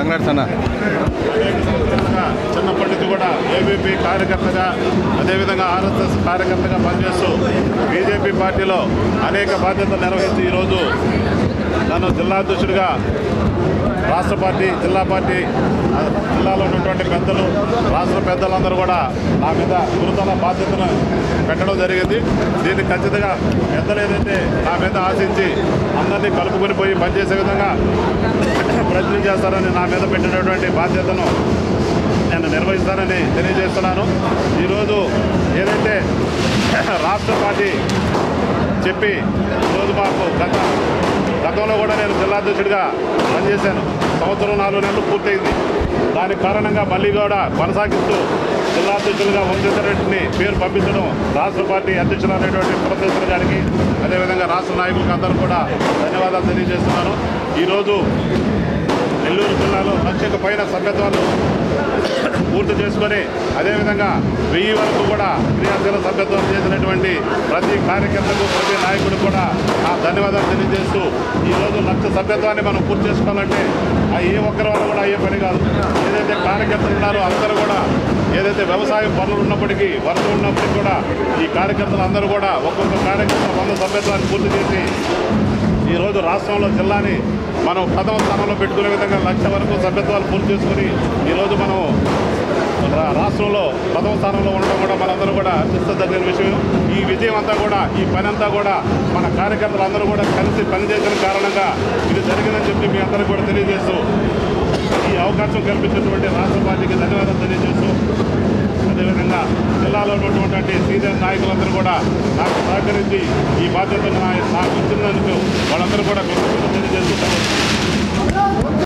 రంగనాథ్ చిన్నప్పటి నుంచి కూడా ఏబీపీ కార్యకర్తగా అదేవిధంగా ఆర్ఎస్ఎస్ కార్యకర్తగా పనిచేస్తూ బీజేపీ పార్టీలో అనేక బాధ్యతలు నిర్వహించి ఈరోజు నన్ను జిల్లాధ్యక్షుడిగా రాష్ట్ర పార్టీ జిల్లాలో ఉన్నటువంటి పెద్దలు రాష్ట్ర పెద్దలందరూ కూడా నా మీద గురుతర బాధ్యతను పెట్టడం జరిగింది. దీన్ని ఖచ్చితంగా పెద్దలు ఏదైతే నా మీద ఆశించి అందరినీ కలుపుకొని పోయి పనిచేసే విధంగా ప్రయత్నం చేస్తారని నా మీద పెట్టినటువంటి బాధ్యతను నేను నిర్వహిస్తానని తెలియజేస్తున్నాను. ఈరోజు ఏదైతే రాష్ట్ర పార్టీ చెప్పి ఈరోజు మాకు గతంలో కూడా నేను జిల్లాధ్యక్షుడిగా పనిచేశాను. సంవత్సరం 4 నెలలు పూర్తయింది. దానికి కారణంగా మళ్ళీ కూడా కొనసాగిస్తూ జిల్లాధ్యక్షులుగా వంశీధరెడ్డిని పేరు పంపించడం రాష్ట్ర పార్టీ అధ్యక్షులు అనేటువంటి ప్రొఫెసర్ గారికి అదేవిధంగా రాష్ట్ర నాయకులకు అందరూ కూడా ధన్యవాదాలు తెలియజేస్తున్నాను. ఈరోజు నెల్లూరు జిల్లాలో 1,00,000 పైన సభ్యత్వాలు పూర్తి చేసుకొని అదేవిధంగా 1000 వరకు కూడా క్రియాశీల సభ్యత్వం చేసినటువంటి ప్రతి కార్యకర్తకు ప్రతి నాయకుడు కూడా నా ధన్యవాదాలు తెలియజేస్తూ ఈరోజు 1,00,000 సభ్యత్వాన్ని మనం పూర్తి చేసుకోవాలంటే ఏ ఒక్కరి వల్ల కూడా అయ్యే పని కాదు. ఏదైతే కార్యకర్తలు ఉన్నారో అందరూ కూడా ఏదైతే వ్యవసాయం పనులు ఉన్నప్పటికీ వరద ఉన్నప్పటికీ కూడా ఈ కార్యకర్తలు అందరూ కూడా ఒక్కొక్క కార్యకర్త 100 సభ్యత్వాన్ని పూర్తి చేసి ఈరోజు రాష్ట్రంలో జిల్లాని మనం ప్రథమ స్థానంలో పెట్టుకునే విధంగా 1,00,000 వరకు సభ్యత్వాలు పూర్తి చేసుకుని ఈరోజు మనం రాష్ట్రంలో ప్రథమ స్థానంలో ఉండడం కూడా మనందరూ కూడా అత్యుత్తమైన విషయం. ఈ విజయం అంతా కూడా ఈ పని అంతా కూడా మన కార్యకర్తలు అందరూ కూడా కలిసి పనిచేసిన కారణంగా ఇది జరిగిందని చెప్పి మీ అందరికీ కూడా తెలియజేస్తూ ఈ అవకాశం కల్పించినటువంటి రాష్ట్ర పార్టీకి ధన్యవాదాలు తెలియజేస్తూ అదేవిధంగా జిల్లాలో ఉన్నటువంటి సీనియర్ నాయకులందరూ కూడా నాకు సహకరించి ఈ బాధ్యతను నాకు ఇచ్చినందుకు వాళ్ళందరూ కూడా కృతజ్ఞతలు తెలియజేస్తూ